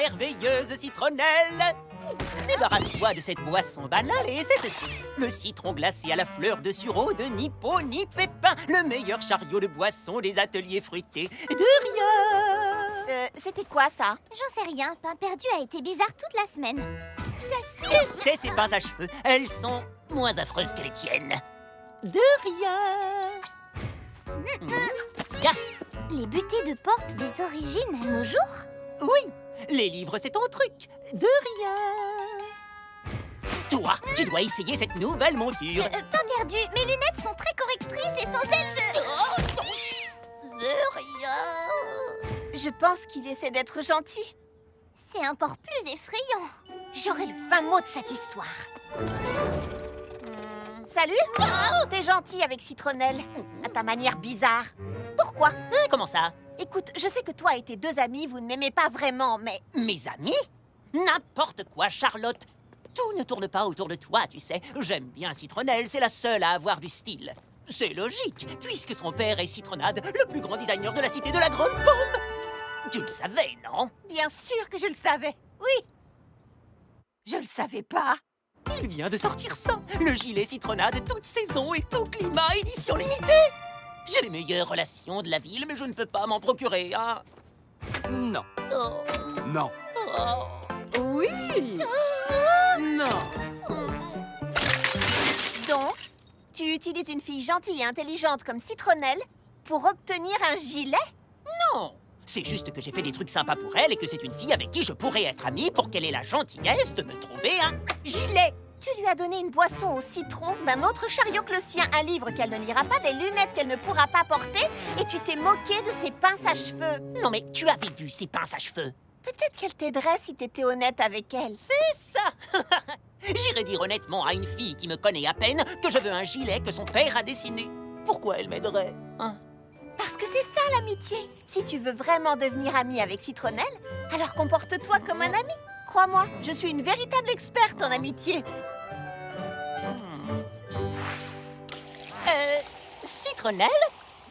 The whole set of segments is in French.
merveilleuse citronnelle. Débarrasse-toi de cette boisson banale et c'est ceci. Le citron glacé à la fleur de sureau de ni peau ni pépin. Le meilleur chariot de boisson des ateliers fruités. De rien. C'était quoi ça? J'en sais rien, Pain Perdu a été bizarre toute la semaine. Je t'assure. Et c'est ces pinces à cheveux. Elles sont moins affreuses que les tiennes. De rien. Tiens. Les butées de porte des origines à nos jours? Oui, les livres, c'est ton truc. De rien. Toi, tu dois essayer cette nouvelle monture. Pain Perdu, mes lunettes sont très correctrices et sans elles, De rien. Je pense qu'il essaie d'être gentil. C'est encore plus effrayant. J'aurai le fin mot de cette histoire. Salut. T'es gentil avec Citronnelle, à ta manière bizarre. Pourquoi? Comment ça? Écoute, je sais que toi et tes deux amis, vous ne m'aimez pas vraiment, mais... Mes amis? N'importe quoi, Charlotte. Tout ne tourne pas autour de toi, tu sais. J'aime bien Citronnelle, c'est la seule à avoir du style. C'est logique, puisque son père est Citronnade, le plus grand designer de la cité de la Grande Pomme. Tu le savais, non? Bien sûr que je le savais, oui. Je le savais pas. Il vient de sortir ça, le gilet Citronnade, toute saison et tout climat, édition limitée. J'ai les meilleures relations de la ville, mais je ne peux pas m'en procurer un. Non. Oh. Non. Oh. Oui. Non. Donc, tu utilises une fille gentille et intelligente comme Citronnelle pour obtenir un gilet? Non, c'est juste que j'ai fait des trucs sympas pour elle et que c'est une fille avec qui je pourrais être amie pour qu'elle ait la gentillesse de me trouver un gilet. Tu lui as donné une boisson au citron, d'un autre chariot que le sien, un livre qu'elle ne lira pas, des lunettes qu'elle ne pourra pas porter, et tu t'es moqué de ses pinces à cheveux. Non mais tu avais vu ces pinces à cheveux? Peut-être qu'elle t'aiderait si t'étais honnête avec elle. C'est ça. J'irais dire honnêtement à une fille qui me connaît à peine que je veux un gilet que son père a dessiné. Pourquoi elle m'aiderait, hein? Parce que c'est ça l'amitié. Si tu veux vraiment devenir amie avec Citronnelle, alors comporte-toi comme un ami. Crois-moi, je suis une véritable experte en amitié. Citronnelle,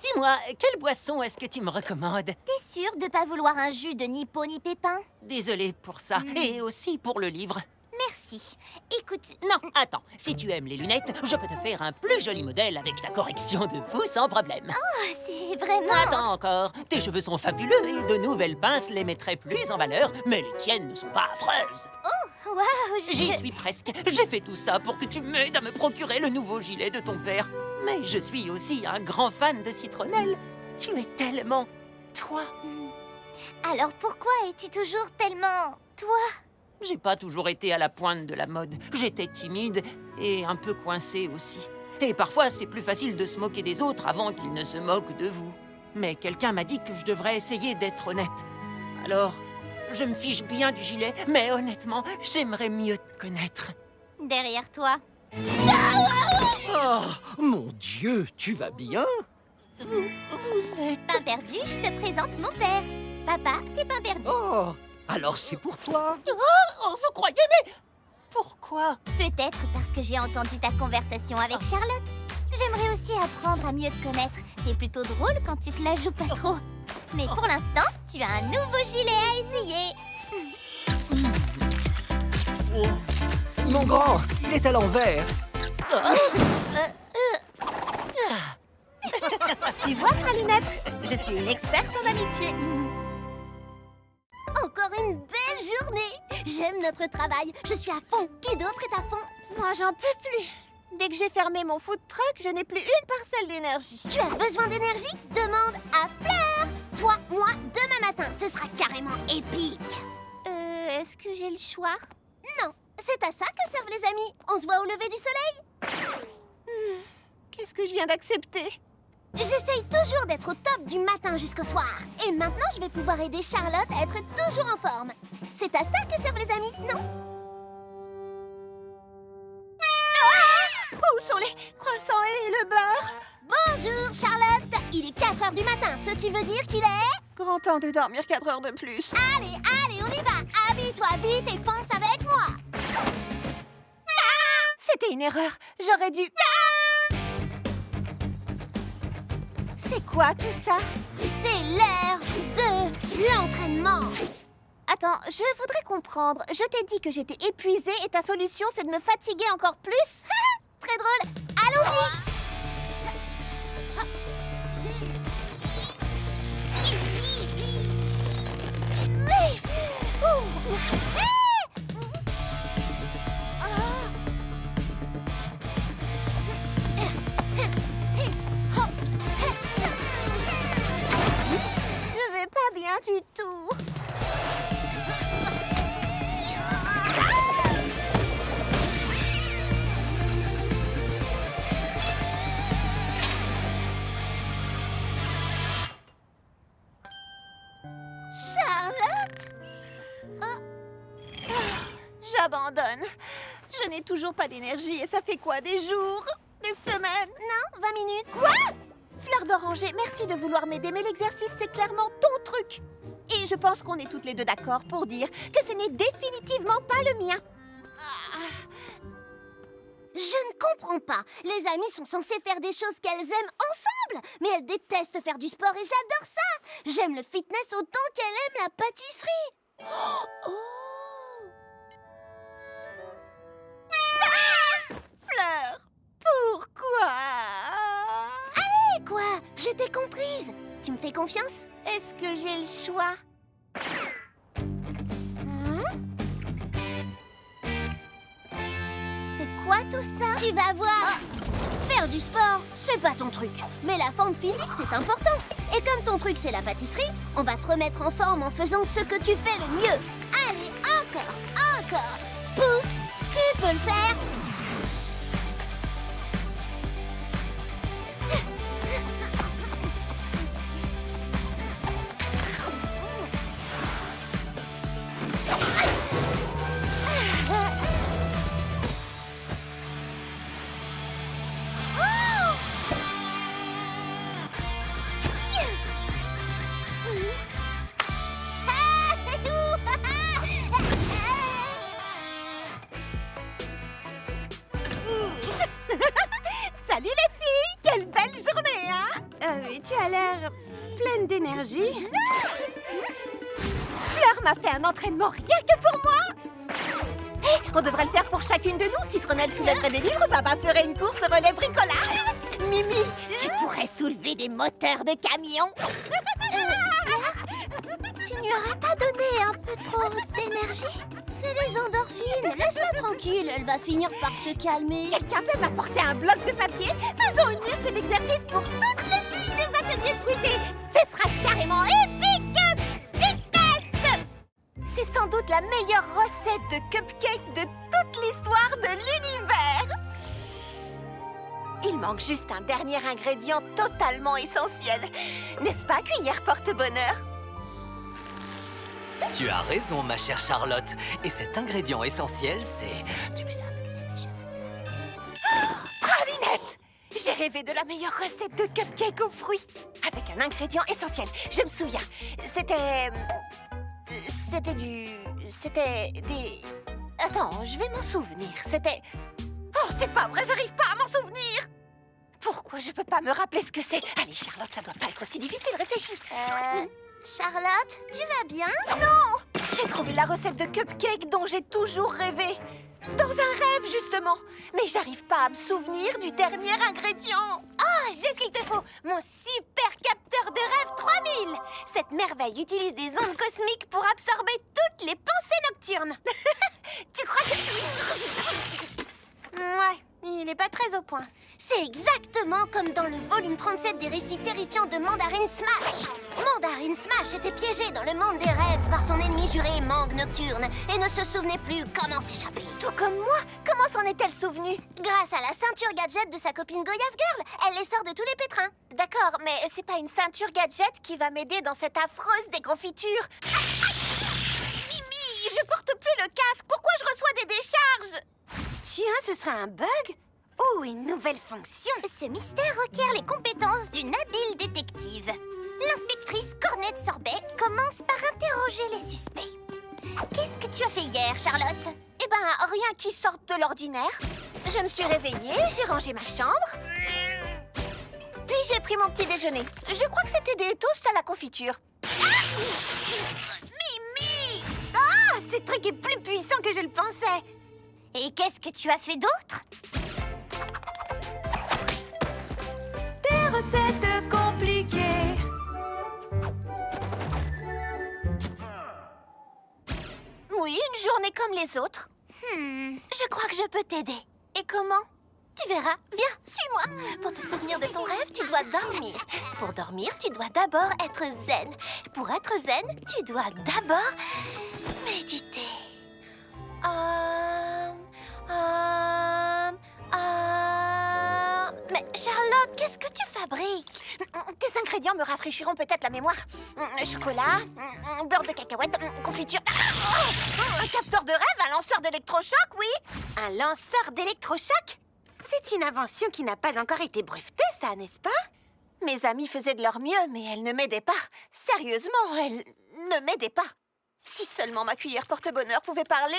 dis-moi, quelle boisson est-ce que tu me recommandes? T'es sûre de pas vouloir un jus de ni peau ni pépin? Désolée pour ça, et aussi pour le livre. Merci. Écoute, Non, attends, si tu aimes les lunettes, je peux te faire un plus joli modèle avec ta correction de fou sans problème. c'est vraiment... Attends encore, tes cheveux sont fabuleux et de nouvelles pinces les mettraient plus en valeur, mais les tiennes ne sont pas affreuses. Waouh, J'y suis presque. J'ai fait tout ça pour que tu m'aides à me procurer le nouveau gilet de ton père. Mais je suis aussi un grand fan de Citronnelle. Tu es tellement... toi. Alors pourquoi es-tu toujours tellement... toi? J'ai pas toujours été à la pointe de la mode. J'étais timide et un peu coincée aussi. Et parfois, c'est plus facile de se moquer des autres avant qu'ils ne se moquent de vous. Mais quelqu'un m'a dit que je devrais essayer d'être honnête. Alors, je me fiche bien du gilet, mais honnêtement, j'aimerais mieux te connaître. Derrière toi. Oh, mon Dieu, tu vas bien? Vous êtes... Pain Perdu, je te présente mon père. Papa, c'est Pain Perdu. Oh, alors c'est pour toi? Oh, vous croyez, mais... Pourquoi? Peut-être parce que j'ai entendu ta conversation avec Charlotte. J'aimerais aussi apprendre à mieux te connaître. T'es plutôt drôle quand tu te la joues pas trop. Mais pour l'instant, tu as un nouveau gilet à essayer. Mon grand, il est à l'envers. Tu vois, Pralinette, je suis une experte en amitié. Encore une belle journée. J'aime notre travail. Je suis à fond. Qui d'autre est à fond? Moi, j'en peux plus. Dès que j'ai fermé mon food truck, je n'ai plus une parcelle d'énergie. Tu as besoin d'énergie? Demande à Fleur. Toi, moi, demain matin, ce sera carrément épique. Est-ce que j'ai le choix? Non, c'est à ça que servent les amis. On se voit au lever du soleil. Qu'est-ce que je viens d'accepter? J'essaye toujours d'être au top du matin jusqu'au soir. Et maintenant, je vais pouvoir aider Charlotte à être toujours en forme. C'est à ça que servent les amis, non? Où sont les croissants et le beurre? Bonjour, Charlotte. Il est 4 heures du matin, ce qui veut dire qu'il est... Grand temps de dormir 4 heures de plus. Allez, on y va. Habille-toi vite et fonce avec moi. C'était une erreur. J'aurais dû... C'est quoi tout ça? C'est l'heure de l'entraînement. Attends, je voudrais comprendre. Je t'ai dit que j'étais épuisée et ta solution, c'est de me fatiguer encore plus? Très drôle. Allons-y. Je vais pas bien du tout. Charlotte? J'abandonne. Je n'ai toujours pas d'énergie et ça fait quoi, des jours? Des semaines? Non, 20 minutes. Quoi? Fleur d'oranger, merci de vouloir m'aider, mais l'exercice, c'est clairement ton truc. Et je pense qu'on est toutes les deux d'accord pour dire que ce n'est définitivement pas le mien. Je ne comprends pas. Les amies sont censées faire des choses qu'elles aiment ensemble. Mais elles détestent faire du sport et j'adore ça. J'aime le fitness autant qu'elle aime la pâtisserie. Fleur, pourquoi? Allez, quoi? Je t'ai comprise. Tu me fais confiance? Est-ce que j'ai le choix? C'est quoi tout ça? Tu vas voir. Faire du sport, c'est pas ton truc. Mais la forme physique, c'est important. Et comme ton truc, c'est la pâtisserie, on va te remettre en forme en faisant ce que tu fais le mieux. Allez, encore. Pousse, tu peux le faire. Salut les filles! Quelle belle journée, hein? Tu as l'air pleine d'énergie. Fleur m'a fait un entraînement rien que pour moi. Hé, on devrait le faire pour chacune de nous. Citronnelle soulèverait des livres, Papa ferait une course relais bricolage. Mimi, tu pourrais soulever des moteurs de camion. Tu n'y aurais pas donné un peu trop d'énergie? C'est les endorphines. Laisse-la tranquille, elle va finir par se calmer. Quelqu'un peut m'apporter un bloc de papier? Faisons une liste d'exercices pour toutes les filles des ateliers fruités. Ce sera carrément épique! Vitesse! C'est sans doute la meilleure recette de cupcake de toute l'histoire de l'univers. Il manque juste un dernier ingrédient totalement essentiel. N'est-ce pas, cuillère porte-bonheur? Tu as raison, ma chère Charlotte. Et cet ingrédient essentiel, c'est... Pralinette! J'ai rêvé de la meilleure recette de cupcake aux fruits. Avec un ingrédient essentiel. Je me souviens. C'était des... Attends, je vais m'en souvenir. C'était... Oh, c'est pas vrai, j'arrive pas à m'en souvenir! Pourquoi je peux pas me rappeler ce que c'est? Allez, Charlotte, ça doit pas être aussi difficile, réfléchis. Charlotte, tu vas bien? Non! J'ai trouvé la recette de cupcake dont j'ai toujours rêvé. Dans un rêve, justement. Mais j'arrive pas à me souvenir du dernier ingrédient. Ah, j'ai ce qu'il te faut. Mon super capteur de rêve 3000. Cette merveille utilise des ondes cosmiques pour absorber toutes les pensées nocturnes. Tu crois que... Ouais, il est pas très au point. C'est exactement comme dans le volume 37 des récits terrifiants de Mandarin Smash. Mandarin Smash était piégé dans le monde des rêves par son ennemi juré Mangue Nocturne et ne se souvenait plus comment s'échapper. Tout comme moi, comment s'en est-elle souvenue? Grâce à la ceinture gadget de sa copine Goyave Girl, elle les sort de tous les pétrins. D'accord, mais c'est pas une ceinture gadget qui va m'aider dans cette affreuse déconfiture. Mimi, je porte plus le casque. Pourquoi je reçois des décharges? Tiens, ce sera un bug? Ou une nouvelle fonction? Ce mystère requiert les compétences d'une habile détective. L'inspectrice Cornette Sorbet commence par interroger les suspects. Qu'est-ce que tu as fait hier, Charlotte? Eh ben, rien qui sorte de l'ordinaire. Je me suis réveillée, j'ai rangé ma chambre. Puis j'ai pris mon petit déjeuner. Je crois que c'était des toasts à la confiture. Ah! Mimi! truc est plus puissant que je le pensais. Et qu'est-ce que tu as fait d'autre? Des recettes compliquées. Oui, une journée comme les autres. Je crois que je peux t'aider. Et comment? Tu verras. Viens, suis-moi. Pour te souvenir de ton rêve, tu dois dormir. Pour dormir, tu dois d'abord être zen. Pour être zen, tu dois d'abord méditer. Mais Charlotte, qu'est-ce que tu fabriques? Tes ingrédients me rafraîchiront peut-être la mémoire. Chocolat, beurre de cacahuète, confiture. Un capteur de rêve, un lanceur d'électrochoc, oui. Un lanceur d'électrochoc? C'est une invention qui n'a pas encore été brevetée, ça, n'est-ce pas? Mes amies faisaient de leur mieux, mais elles ne m'aidaient pas. Sérieusement, elles ne m'aidaient pas. Si seulement ma cuillère porte-bonheur pouvait parler,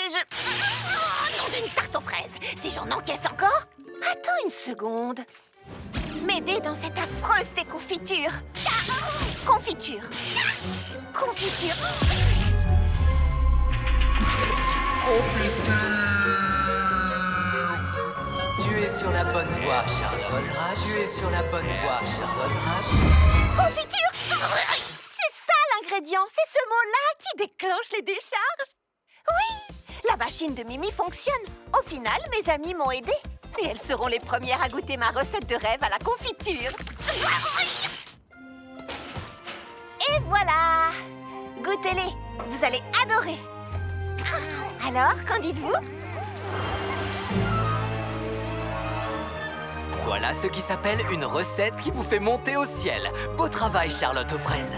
nom d'une tarte aux fraises. Si j'en encaisse encore. Attends une seconde. M'aider dans cette affreuse déconfiture. Confiture. Confiture. Tu es sur la bonne voie, Charlotte. Tu es sur la bonne voie, Charlotte. Confiture. C'est ça l'ingrédient. C'est ce mot-là qui déclenche les décharges. Oui, la machine de Mimi fonctionne. Au final, mes amies m'ont aidée. Et elles seront les premières à goûter ma recette de rêve à la confiture. Et voilà! Goûtez-les, vous allez adorer. Alors, qu'en dites-vous? Voilà ce qui s'appelle une recette qui vous fait monter au ciel. Beau travail, Charlotte aux fraises.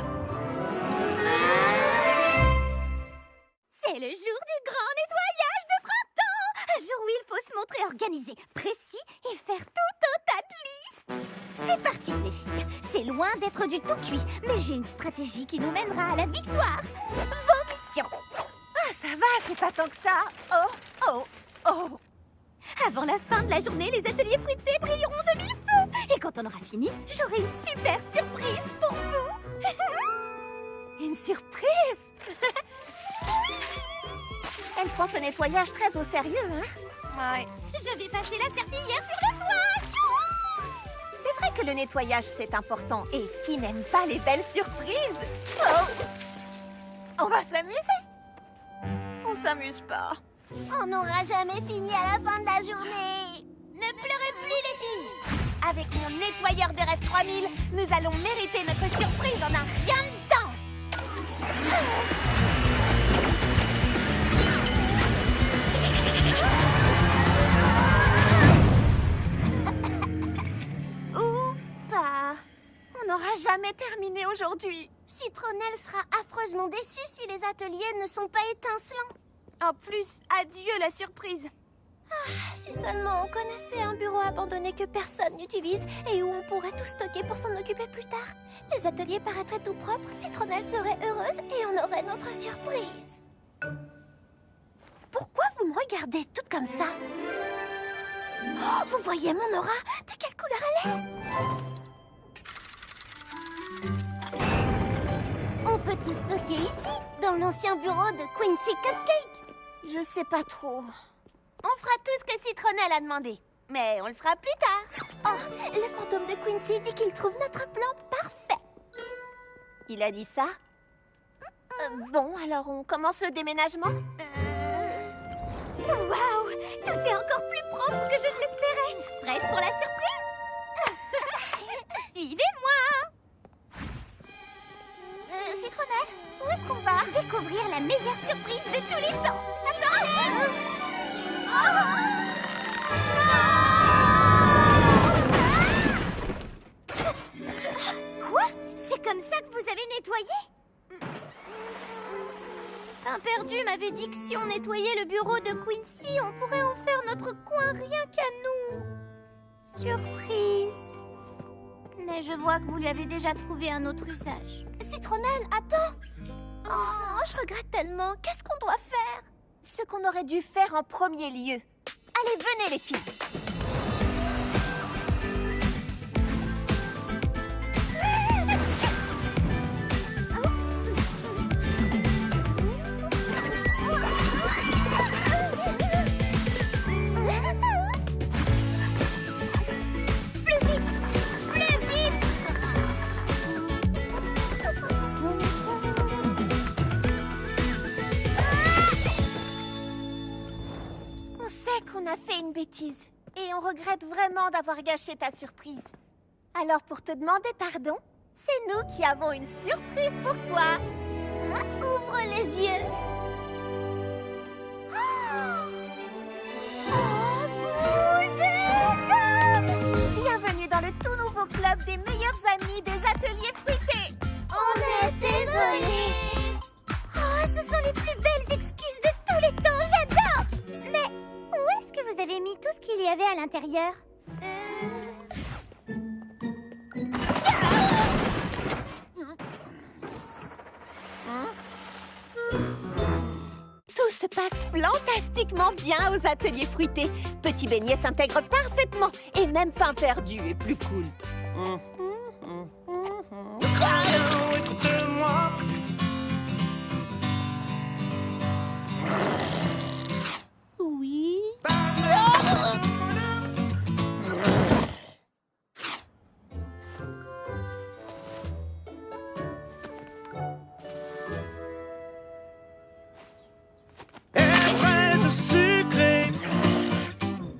C'est le jour du grand nettoyage de printemps. Un jour où il faut se montrer organisé, précis et faire tout un tas de listes. C'est parti, les filles. C'est loin d'être du tout cuit, mais j'ai une stratégie qui nous mènera à la victoire. Vos missions. Ah, ça va, c'est pas tant que ça. Oh, oh, oh. Avant la fin de la journée, les ateliers fruités brilleront de mille feux. Et quand on aura fini, j'aurai une super surprise pour vous. Une surprise? Elle prend ce nettoyage très au sérieux, hein? Ouais. Je vais passer la serpillière sur le toit. C'est vrai que le nettoyage, c'est important. Et qui n'aime pas les belles surprises? Oh! On va s'amuser? On s'amuse pas. On n'aura jamais fini à la fin de la journée. Ne pleurez plus, les filles. Avec mon nettoyeur de rêve 3000, nous allons mériter notre surprise en un rien de temps. Ou pas. On n'aura jamais terminé aujourd'hui. Citronnelle sera affreusement déçue si les ateliers ne sont pas étincelants. En plus, adieu la surprise. Si seulement on connaissait un bureau abandonné que personne n'utilise et où on pourrait tout stocker pour s'en occuper plus tard. Les ateliers paraîtraient tout propres, Citronnelle serait heureuse et on aurait notre surprise. Pourquoi vous me regardez toute comme ça? Oh, vous voyez mon aura? De quelle couleur elle est? On peut tout stocker ici, dans l'ancien bureau de Quincy Cupcake. Je sais pas trop. On fera tout ce que Citronnelle a demandé. Mais on le fera plus tard. Oh, le fantôme de Quincy dit qu'il trouve notre plan parfait. Il a dit ça? Bon, alors on commence le déménagement? Waouh! Tout est encore plus propre que je ne l'espérais. Prête pour la surprise? Suivez-moi! Citronnelle, où est-ce qu'on va? Découvrir la meilleure surprise de tous les temps. Attends! Quoi? C'est comme ça que vous avez nettoyé? Un perdu m'avait dit que si on nettoyait le bureau de Quincy, on pourrait en faire notre coin rien qu'à nous. Surprise. Mais je vois que vous lui avez déjà trouvé un autre usage. Citronnelle, attends! Oh, je regrette tellement. Qu'est-ce qu'on doit faire? Ce qu'on aurait dû faire en premier lieu. Allez, venez les filles. a fait une bêtise. Et on regrette vraiment d'avoir gâché ta surprise. Alors pour te demander pardon, c'est nous qui avons une surprise pour toi. Hein? Ouvre les yeux. Oh, boule de gomme! Bienvenue dans le tout nouveau club des meilleurs amis des ateliers fruités. On est désolés. Oh, ce sont les plus belles excuses de tous les temps, j'adore! Mais où est-ce que vous avez mis tout ce qu'il y avait à l'intérieur? Tout se passe fantastiquement bien aux ateliers fruités. Petit Beignet s'intègre parfaitement et même Pain Perdu est plus cool. Oui.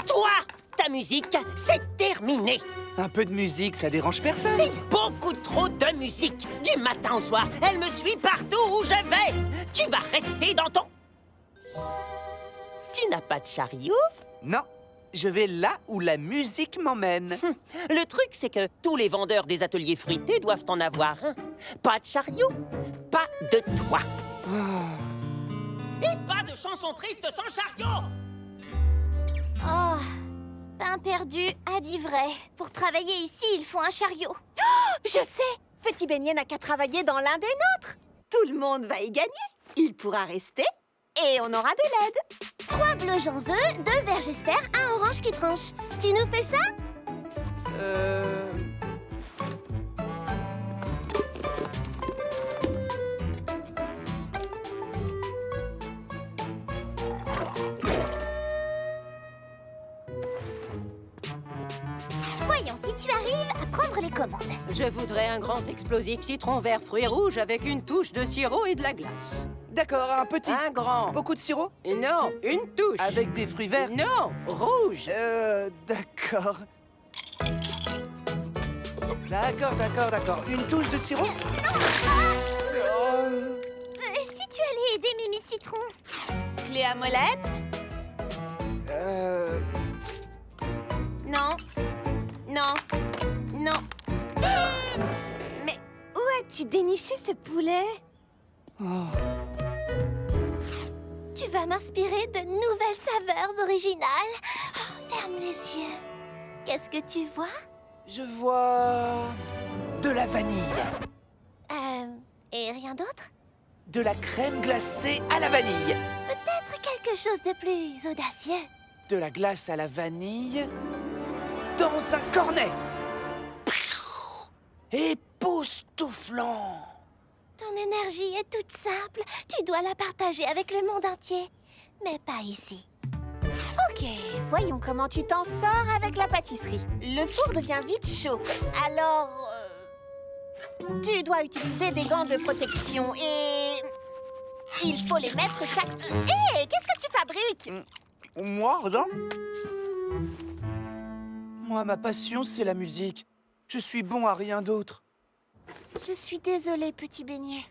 Toi, ta musique, c'est terminé. Un peu de musique, ça dérange personne. C'est beaucoup trop de musique. Du matin au soir, elle me suit partout où je vais. Tu vas rester dans ton... Tu n'as pas de chariot? Non, je vais là où la musique m'emmène. Le truc, c'est que tous les vendeurs des ateliers fruités doivent en avoir un. Pas de chariot, pas de toit. Et pas de chanson triste sans chariot. Oh, Pain Perdu a dit vrai. Pour travailler ici, il faut un chariot. Je sais. Petit Beignet n'a qu'à travailler dans l'un des nôtres. Tout le monde va y gagner. Il pourra rester et on aura de l'aide. 3 bleus j'en veux, 2 verts j'espère, un orange qui tranche. Tu nous fais ça? Voyons si tu arrives à prendre les commandes. Je voudrais un grand explosif citron vert fruits rouges avec une touche de sirop et de la glace. D'accord, un petit. Un grand. Beaucoup de sirop? Non, une touche. Avec des fruits verts? Non, rouge. D'accord. D'accord. Une touche de sirop? Si tu allais aider Mimi Citron. Clé à molette? Non. Mais où as-tu déniché ce poulet? Tu vas m'inspirer de nouvelles saveurs originales. Oh, ferme les yeux. Qu'est-ce que tu vois? Je vois... de la vanille. Et rien d'autre? De la crème glacée à la vanille. Peut-être quelque chose de plus audacieux. De la glace à la vanille... dans un cornet. Époustouflant. Ton énergie est toute simple. Tu dois la partager avec le monde entier. Mais pas ici. Ok, voyons comment tu t'en sors avec la pâtisserie. Le four devient vite chaud. Alors... tu dois utiliser des gants de protection et... il faut les mettre chaque... Hé, qu'est-ce que tu fabriques? Moi, rien. Moi, ma passion, c'est la musique. Je suis bon à rien d'autre. Je suis désolée, Petit Beignet.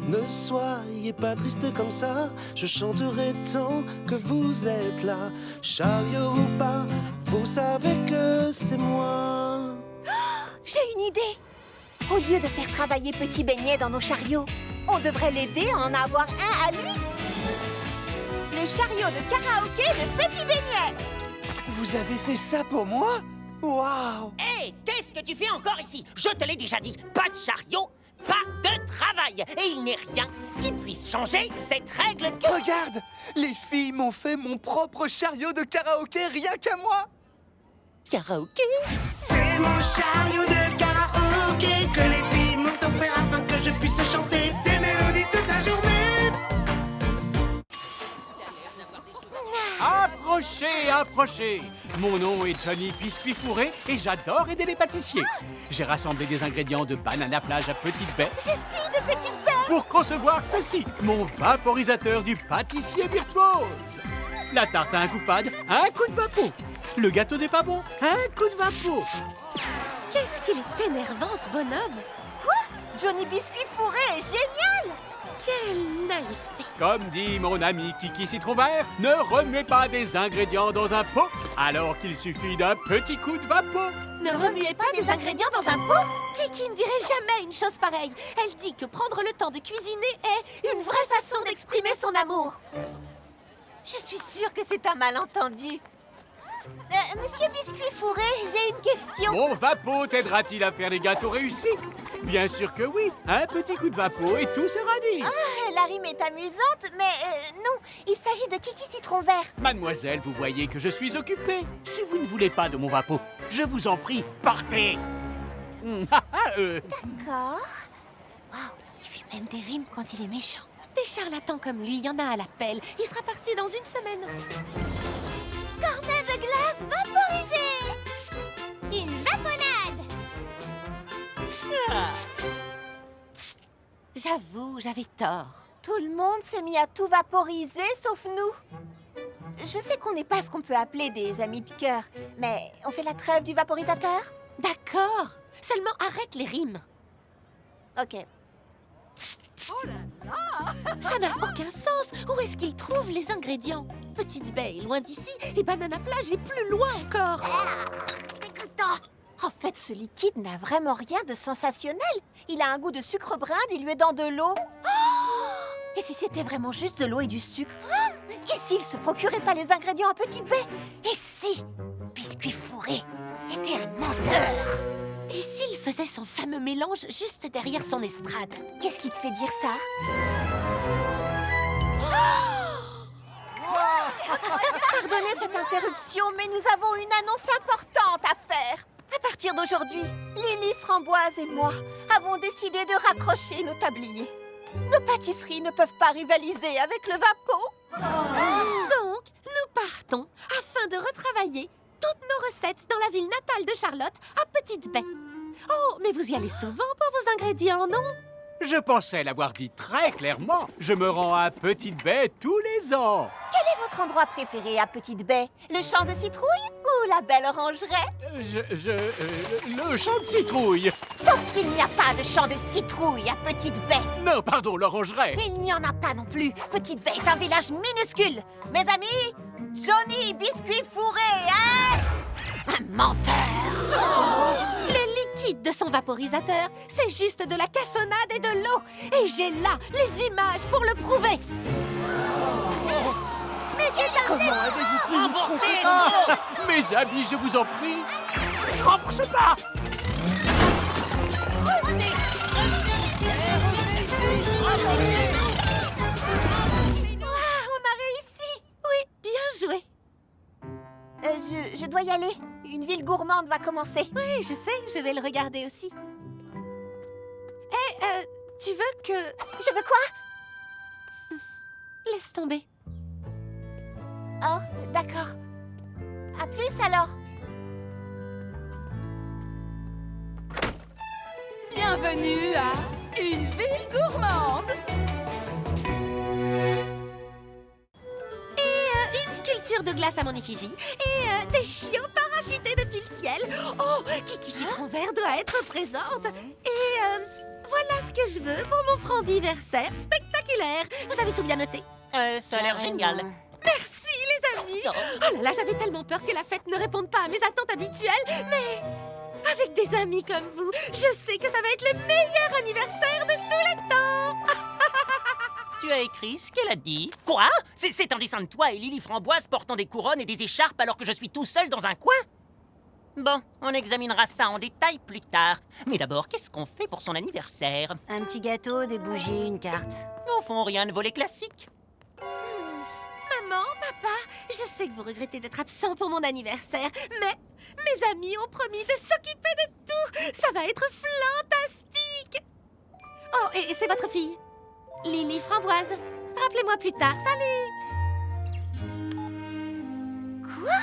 Ne soyez pas triste comme ça, je chanterai tant que vous êtes là. Chariot ou pas, vous savez que c'est moi. J'ai une idée. Au lieu de faire travailler Petit Beignet dans nos chariots, on devrait l'aider à en avoir un à lui. Le chariot de karaoké de Petit Beignet. Vous avez fait ça pour moi? Waouh! Hé, qu'est-ce que tu fais encore ici? Je te l'ai déjà dit, pas de chariot, pas de travail. Et il n'est rien qui puisse changer cette règle que... Regarde! Les filles m'ont fait mon propre chariot de karaoké rien qu'à moi! Karaoké? C'est mon chariot de karaoké que les filles m'ont offert afin que je puisse chanter des mélodies toute la journée. Approchez, approchez. Mon nom est Johnny Biscuit Fourré et j'adore aider les pâtissiers. J'ai rassemblé des ingrédients de banane à plage à petite baie Je suis de Petite Baie. pour concevoir ceci, mon vaporisateur du pâtissier virtuose. La tarte a un coup fade, un coup de vapeau. Le gâteau n'est pas bon, un coup de vapeau. Qu'est-ce qu'il est énervant, ce bonhomme! Johnny Biscuit Fourré est génial! Quelle naïveté! Comme dit mon ami Kiki Citron Vert, ne remuez pas des ingrédients dans un pot alors qu'il suffit d'un petit coup de vapeau. Ne remuez pas des ingrédients dans un pot? Kiki ne dirait jamais une chose pareille. Elle dit que prendre le temps de cuisiner est Une vraie façon d'exprimer son amour. Je suis sûre que c'est un malentendu. Monsieur Biscuit Fourré, j'ai une question. Mon vapeau t'aidera-t-il à faire des gâteaux réussis? Bien sûr que oui. Un petit coup de vapeau et tout sera dit. La rime est amusante, mais non, il s'agit de Kiki Citron Vert. Mademoiselle, vous voyez que je suis occupé. Si vous ne voulez pas de mon vapeau, je vous en prie, partez. D'accord. Waouh, il fait même des rimes quand il est méchant. des charlatans comme lui, il y en a à l'appel. Il sera parti dans une semaine. Cornet de glace vaporisé! Une vaponade! J'avoue, j'avais tort. Tout le monde s'est mis à tout vaporiser, sauf nous. Je sais qu'on n'est pas ce qu'on peut appeler des amis de cœur, mais on fait la trêve du vaporisateur? D'accord. Seulement arrête les rimes. Ok. Ça n'a aucun sens. Où est-ce qu'ils trouvent les ingrédients? Petite Baie est loin d'ici et Banana Plage est plus loin encore. En fait, ce liquide n'a vraiment rien de sensationnel. Il a un goût de sucre brun dilué dans de l'eau. Et si c'était vraiment juste de l'eau et du sucre? Et s'il se procurait pas les ingrédients à Petite Baie? Et si Biscuit Fourré était un menteur? Et s'il faisait son fameux mélange juste derrière son estrade? Qu'est-ce qui te fait dire ça? Pardonnez cette interruption, mais nous avons une annonce importante à faire. À partir d'aujourd'hui, Lily Framboise et moi avons décidé de raccrocher nos tabliers. Nos pâtisseries ne peuvent pas rivaliser avec le vapeau. Donc, nous partons afin de retravailler toutes nos recettes dans la ville natale de Charlotte, à Petite Baie. Oh, mais vous y allez souvent pour vos ingrédients, non? Je pensais l'avoir dit très clairement. Je me rends à Petite Baie tous les ans. Quel est votre endroit préféré à Petite Baie? Le champ de citrouille ou la belle orangeraie? Le champ de citrouille. Sauf qu'il n'y a pas de champ de citrouille à Petite Baie. Non, pardon, l'orangeraie. Il n'y en a pas non plus. Petite Baie est un village minuscule. Mes amis, Johnny Biscuit Fourré, hein? Un menteur. Le liquide de son vaporisateur, c'est juste de la cassonade et de l'eau. Et j'ai là les images pour le prouver. Mais c'est un Remboursez. Mes amis, je vous en prie. Je rembourse pas. On a réussi. Oui, bien joué. Je dois y aller. Une ville gourmande va commencer. Oui, je sais, je vais le regarder aussi. Tu veux que... Je veux quoi? Laisse tomber. Oh, d'accord. À plus alors. Bienvenue à Une ville gourmande. Une sculpture de glace à mon effigie et des chiots parachutés depuis le ciel. Oh, Kiki Citron Vert doit être présente. Et voilà ce que je veux pour mon franc-anniversaire spectaculaire. Vous avez tout bien noté? Ça a l'air génial. Merci les amis. Oh là là, j'avais tellement peur que la fête ne réponde pas à mes attentes habituelles, mais avec des amis comme vous, je sais que ça va être le meilleur anniversaire de tous les temps. Tu as écrit ce qu'elle a dit. Quoi? C'est un dessin de toi et Lily Framboise portant des couronnes et des écharpes alors que je suis tout seul dans un coin? Bon, on examinera ça en détail plus tard. Mais d'abord, qu'est-ce qu'on fait pour son anniversaire? Un petit gâteau, des bougies, une carte. Au fond, rien de volet classique. Maman, papa, je sais que vous regrettez d'être absent pour mon anniversaire, mais mes amis ont promis de s'occuper de tout. Ça va être fantastique. Oh, et c'est votre fille, Lily Framboise. Rappelez-moi plus tard, salut. Quoi?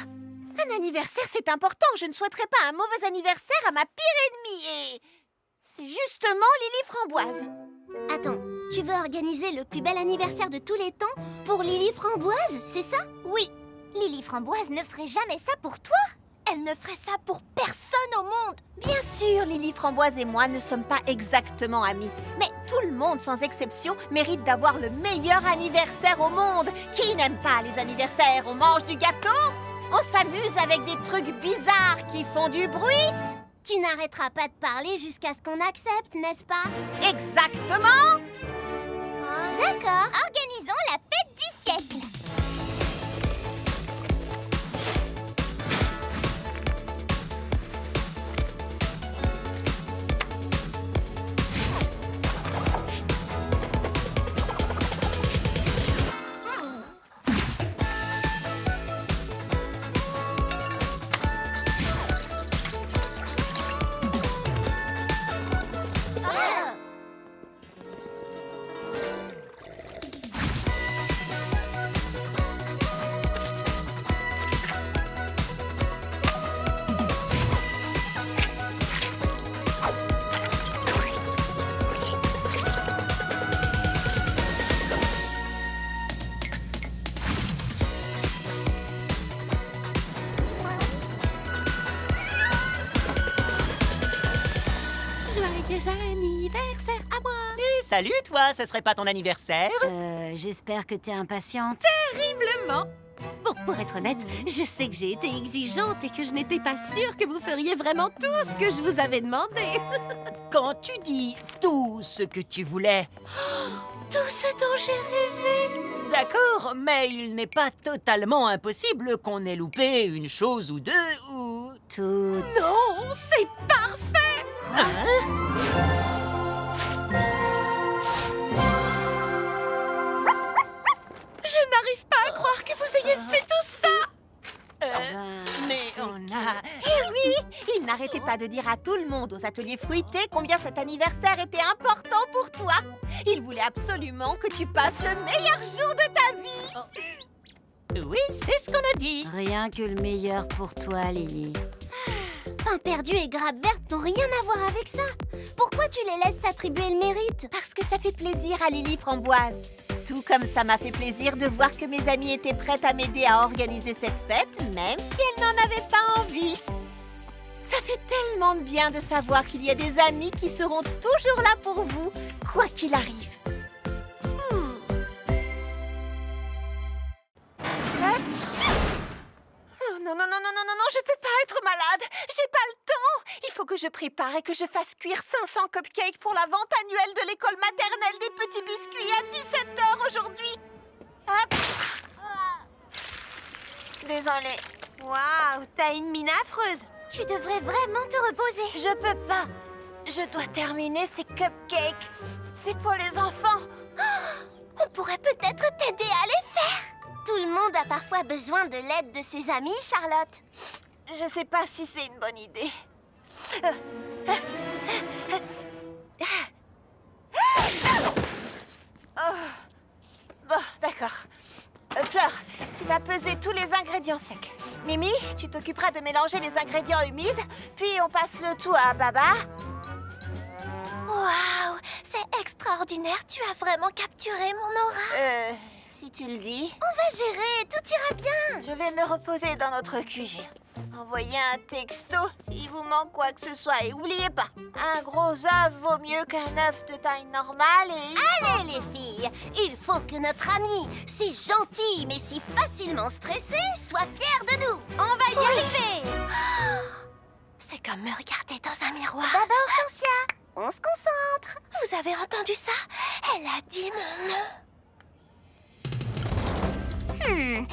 Un anniversaire, c'est important. Je ne souhaiterais pas un mauvais anniversaire à ma pire ennemie. Et c'est justement Lily Framboise. Attends, tu veux organiser le plus bel anniversaire de tous les temps Pour Lily Framboise, c'est ça? Oui. Lily Framboise ne ferait jamais ça pour toi. Elle ne ferait ça pour personne au monde. Bien sûr, Lily Framboise et moi ne sommes pas exactement amis. Mais tout le monde, sans exception, mérite d'avoir le meilleur anniversaire au monde. Qui n'aime pas les anniversaires? On mange du gâteau? On s'amuse avec des trucs bizarres qui font du bruit? Tu n'arrêteras pas de parler jusqu'à ce qu'on accepte, n'est-ce pas? Exactement! D'accord, organisons la fête du siècle. Joyeux anniversaire à moi! Salut toi, ce serait pas ton anniversaire? J'espère que t'es impatiente. Terriblement! Bon, pour être honnête, je sais que j'ai été exigeante et que je n'étais pas sûre que vous feriez vraiment tout ce que je vous avais demandé. Quand tu dis tout ce que tu voulais, Tout ce dont j'ai rêvé! d'accord, mais il n'est pas totalement impossible qu'on ait loupé une chose ou deux ou... Tout. Non, c'est parfait! Je n'arrive pas à croire que vous ayez fait tout ça! Mais on a... Eh oui, il n'arrêtait pas de dire à tout le monde aux ateliers fruités combien cet anniversaire était important pour toi. Il voulait absolument que tu passes le meilleur jour de ta vie. Oui, c'est ce qu'on a dit. Rien que le meilleur pour toi, Lily. Pain perdu et grappe verte n'ont rien à voir avec ça. Pourquoi tu les laisses s'attribuer le mérite? Parce que ça fait plaisir à Lily Framboise. Tout comme ça m'a fait plaisir de voir que mes amies étaient prêtes à m'aider à organiser cette fête, même si elles n'en avaient pas envie. Ça fait tellement de bien de savoir qu'il y a des amis qui seront toujours là pour vous, quoi qu'il arrive. Oh, non, non, non, non, non, non, non, je peux pas être malade. J'ai pas le temps. Il faut que je prépare et que je fasse cuire 500 cupcakes pour la vente annuelle de l'école maternelle des petits biscuits à 17h aujourd'hui. Hop. Désolée. Waouh, t'as une mine affreuse. Tu devrais vraiment te reposer. Je peux pas. Je dois terminer ces cupcakes. C'est pour les enfants. On pourrait peut-être t'aider à les faire. Tout le monde a parfois besoin de l'aide de ses amis, Charlotte. Je sais pas si c'est une bonne idée. Oh. Bon, d'accord. Fleur, tu vas peser tous les ingrédients secs. Mimi, tu t'occuperas de mélanger les ingrédients humides, puis on passe le tout à Baba. Waouh, c'est extraordinaire. Tu as vraiment capturé mon aura. Si tu le dis. On va gérer, tout ira bien. Je vais me reposer dans notre QG. Envoyez un texto s'il vous manque quoi que ce soit. Et n'oubliez pas, un gros œuf vaut mieux qu'un œuf de taille normale et... Allez les filles, il faut que notre amie, si gentille mais si facilement stressée, soit fière de nous. On va y arriver. C'est comme me regarder dans un miroir. Baba Hortensia, on se concentre. Vous avez entendu ça? Elle a dit mon nom.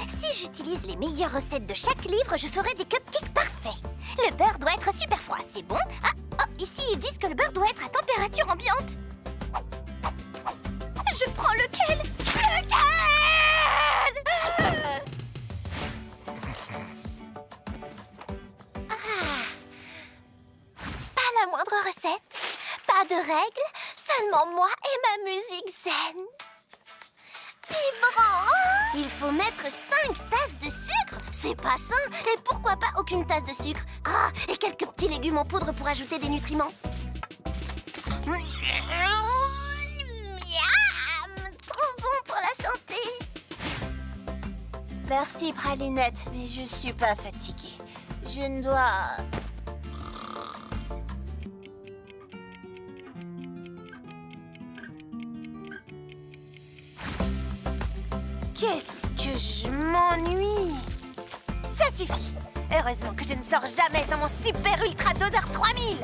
Si j'utilise les meilleures recettes de chaque livre, je ferai des cupcakes parfaits. Le beurre doit être super froid, c'est bon? Ah, oh, ici ils disent que le beurre doit être à température ambiante. Je prends lequel? Pas la moindre recette, pas de règles, seulement moi et ma musique zen. Vibrant! Il faut mettre 5 tasses de sucre. C'est pas sain. Et pourquoi pas aucune tasse de sucre? Ah, et quelques petits légumes en poudre pour ajouter des nutriments. Miam! Trop bon pour la santé. Merci, Pralinette, mais je suis pas fatiguée. Je ne dois... Qu'est-ce que je m'ennuie! Ça suffit! Heureusement que je ne sors jamais sans mon super ultra doseur 3000!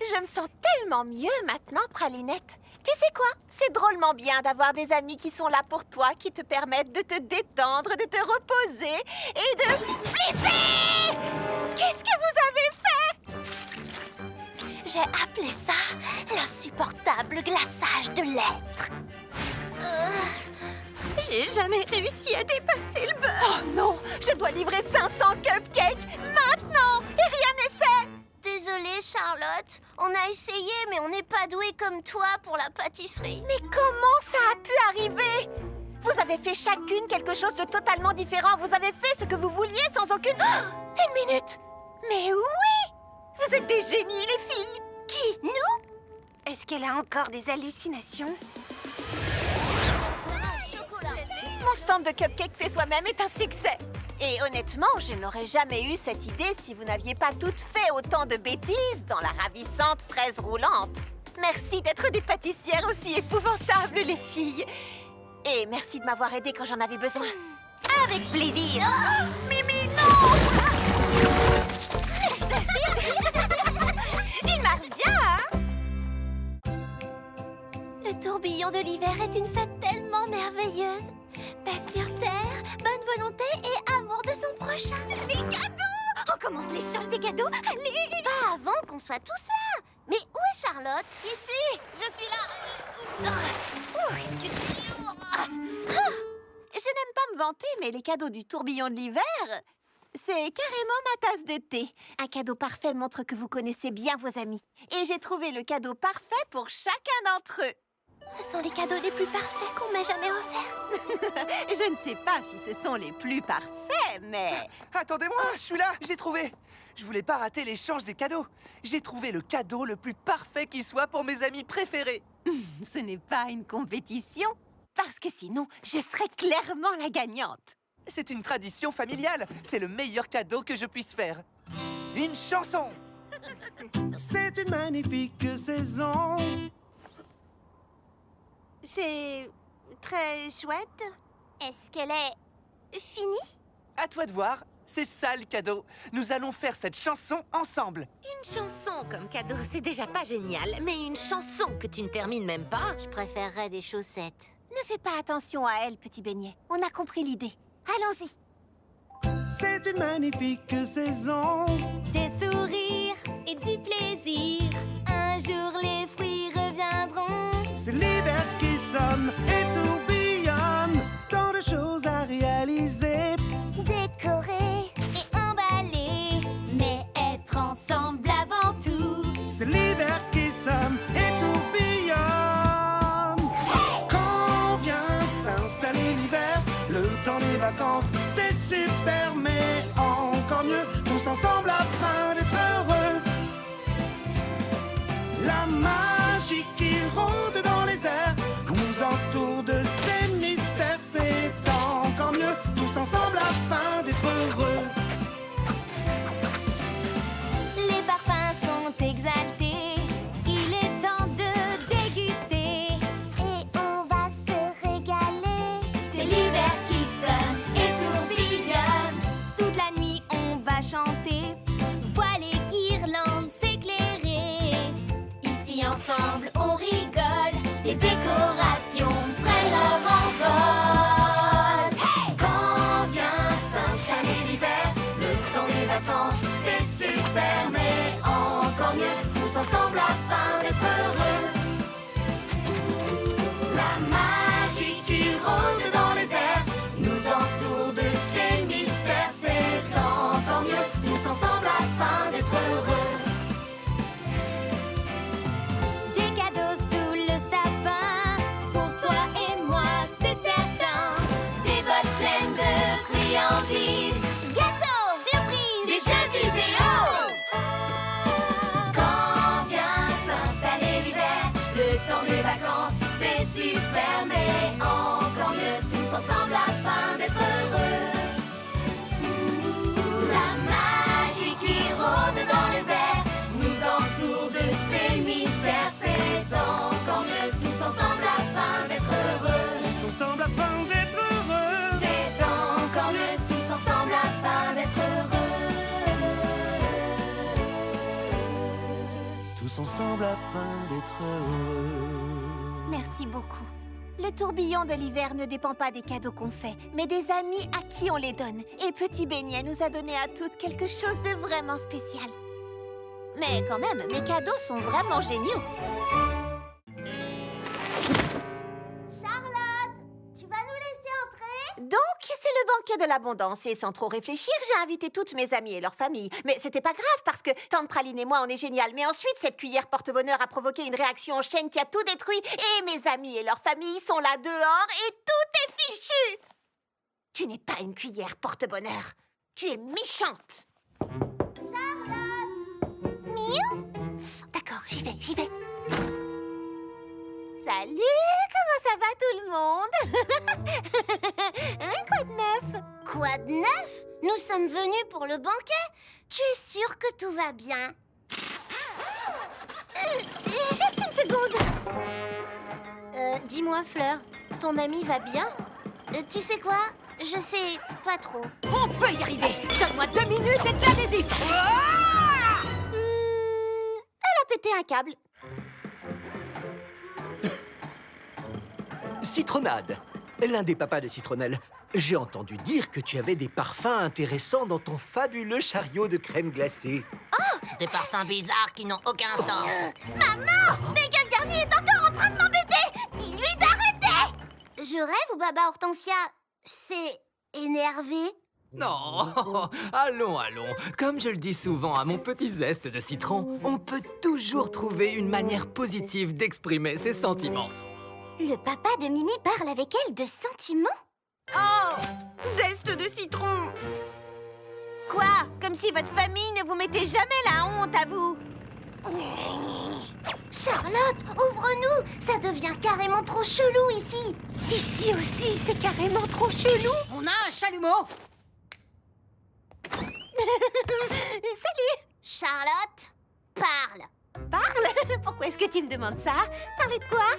Je me sens tellement mieux maintenant, Pralinette. Tu sais quoi? C'est drôlement bien d'avoir des amis qui sont là pour toi, qui te permettent de te détendre, de te reposer et de flipper! Qu'est-ce que vous avez fait? J'ai appelé ça l'insupportable glaçage de l'être. J'ai jamais réussi à dépasser le beurre. Oh non, je dois livrer 500 cupcakes maintenant et rien n'est fait. Désolée, Charlotte. On a essayé, mais on n'est pas doué comme toi pour la pâtisserie. Mais comment ça a pu arriver? Vous avez fait chacune quelque chose de totalement différent. Vous avez fait ce que vous vouliez sans aucune... Oh, une minute. Mais oui! Vous êtes des génies, les filles. Qui? Nous? Est-ce qu'elle a encore des hallucinations? Mon stand de cupcake fait soi-même est un succès. Et honnêtement, je n'aurais jamais eu cette idée si vous n'aviez pas toutes fait autant de bêtises dans la ravissante fraise roulante. Merci d'être des pâtissières aussi épouvantables, les filles. Et merci de m'avoir aidée quand j'en avais besoin. Avec plaisir. Mimi, non! Il marche bien, hein? Le tourbillon de l'hiver est une fête tellement merveilleuse. Paix sur terre, bonne volonté et amour de son prochain. Les cadeaux! On commence l'échange des cadeaux. Allez! Pas avant qu'on soit tous là. Mais où est Charlotte? Ici, je suis là. Est-ce que c'est lourd? Je n'aime pas me vanter, mais les cadeaux du tourbillon de l'hiver, c'est carrément ma tasse de thé. Un cadeau parfait montre que vous connaissez bien vos amis. Et j'ai trouvé le cadeau parfait pour chacun d'entre eux. Ce sont les cadeaux les plus parfaits qu'on m'ait jamais offerts. Je ne sais pas si ce sont les plus parfaits, mais... Attendez-moi, je suis là, j'ai trouvé. Je voulais pas rater l'échange des cadeaux. J'ai trouvé le cadeau le plus parfait qui soit pour mes amis préférés. Ce n'est pas une compétition, parce que sinon, je serais clairement la gagnante. C'est une tradition familiale. C'est le meilleur cadeau que je puisse faire. Une chanson. C'est une magnifique saison. C'est très chouette. Est-ce qu'elle est finie? À toi de voir. C'est ça le cadeau. Nous allons faire cette chanson ensemble. Une chanson comme cadeau, c'est déjà pas génial. Mais une chanson que tu ne termines même pas... Je préférerais des chaussettes. Ne fais pas attention à elle, petit beignet. On a compris l'idée. Allons-y. C'est une magnifique saison. Des sourires et du plaisir. Un jour les fruits reviendront. C'est l'hiver qui sonne et tourbillonne. Tant de choses à réaliser. Décorer et emballer. Mais être ensemble avant tout. C'est l'hiver qui sonne et tourbillonne. Quand vient s'installer l'hiver, le temps des vacances, c'est super, mais encore mieux, tous ensemble afin d'être heureux. La magie qui rôde dans les airs nous entoure de ses mystères, c'est encore mieux, tous ensemble afin d'être heureux. Les parfums sont exaltés. Il est temps de déguster. Et on va se régaler. C'est l'hiver qui sonne et tourbillonne. Toute la nuit on va chanter. Vois les guirlandes s'éclairer. Ici ensemble on rigole. Les décorations prennent leur envol. Quand vient s'installer l'hiver, le temps des vacances, c'est super, mais encore mieux, tous ensemble afin d'être heureux. La magie qui rôde dans les airs nous entoure de ses mystères, c'est encore mieux, tous ensemble afin d'être heureux. Des cadeaux sous le sapin, pour toi et moi, c'est certain. Des bottes pleines de friandises, gâteaux, surprises, des jeux vidéo. Quand vient tous ensemble afin d'être heureux. Merci beaucoup. Le tourbillon de l'hiver ne dépend pas des cadeaux qu'on fait, mais des amis à qui on les donne. Et Petit Beignet nous a donné à toutes quelque chose de vraiment spécial. Mais quand même, mes cadeaux sont vraiment géniaux. Charlotte, tu vas nous laisser entrer? Donc, c'est le banquet de l'abondance. Et sans trop réfléchir, j'ai invité toutes mes amies et leurs familles. Mais c'était pas grave parce que Tante Praline et moi, on est génial. Mais ensuite, cette cuillère porte-bonheur a provoqué une réaction en chaîne qui a tout détruit. Et mes amis et leurs familles sont là dehors et tout est fichu. Tu n'es pas une cuillère porte-bonheur. Tu es méchante. Miaou. D'accord, j'y vais. Salut, comment ça va tout le monde? Hein, quoi de neuf? Quoi de neuf? Nous sommes venus pour le banquet. Tu es sûre que tout va bien? Juste une seconde. Dis-moi, Fleur, ton ami va bien? Tu sais quoi? Je sais pas trop. On peut y arriver. Donne-moi 2 minutes et de l'adhésif. Elle a pété un câble. Citronnade, l'un des papas de Citronnelle. J'ai entendu dire que tu avais des parfums intéressants dans ton fabuleux chariot de crème glacée. Des parfums bizarres qui n'ont aucun sens. Maman! Megan Garnier est encore en train de m'embêter! Dis-lui d'arrêter! Je rêve ou Baba Hortensia s'est énervé? Non, allons. Comme je le dis souvent à mon petit zeste de citron, on peut toujours trouver une manière positive d'exprimer ses sentiments. Le papa de Mimi parle avec elle de sentiments? Oh, zeste de citron. Quoi? Comme si votre famille ne vous mettait jamais la honte à vous. Charlotte, ouvre-nous! Ça devient carrément trop chelou ici! Ici aussi, c'est carrément trop chelou. On a un chalumeau. Salut. Charlotte, parle! Parle. Pourquoi est-ce que tu me demandes ça? Parler de quoi?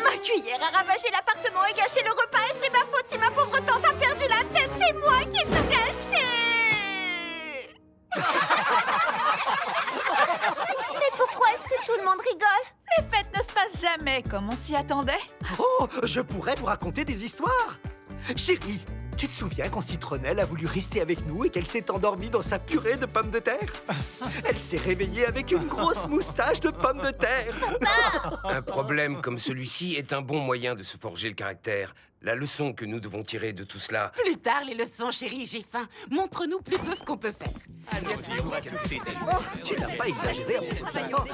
Ma cuillère a ravagé l'appartement et gâché le repas et c'est ma faute si ma pauvre tante a perdu la tête. C'est moi qui ai tout gâché. Mais pourquoi est-ce que tout le monde rigole? Les fêtes ne se passent jamais comme on s'y attendait. Oh, je pourrais vous raconter des histoires. Chérie, tu te souviens quand Citronnelle a voulu rester avec nous et qu'elle s'est endormie dans sa purée de pommes de terre? Elle s'est réveillée avec une grosse moustache de pommes de terre. Un problème comme celui-ci est un bon moyen de se forger le caractère. La leçon que nous devons tirer de tout cela... Plus tard, les leçons, chérie, j'ai faim. Montre-nous plutôt ce qu'on peut faire. Tu n'as pas exagéré à propos de la tante.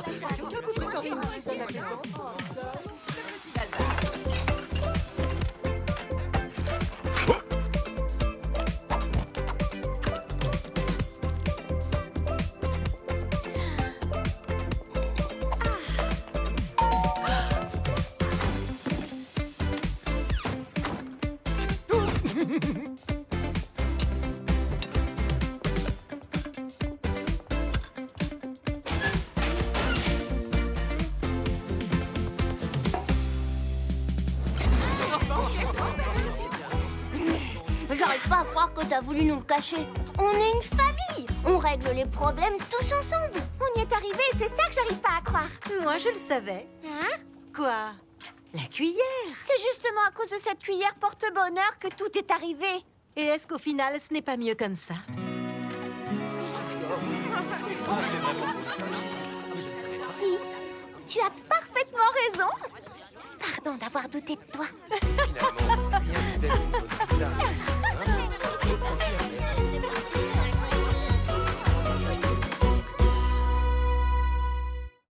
J'arrive pas à croire que t'as voulu nous le cacher. On est une famille. On règle les problèmes tous ensemble. On y est arrivé, c'est ça que j'arrive pas à croire. Moi, je le savais. Hein? Quoi? La cuillère. C'est justement à cause de cette cuillère porte-bonheur que tout est arrivé. Et est-ce qu'au final, ce n'est pas mieux comme ça? Si, tu as parfaitement raison. Pardon d'avoir douté de toi. Finalement, rien ne telle une bonne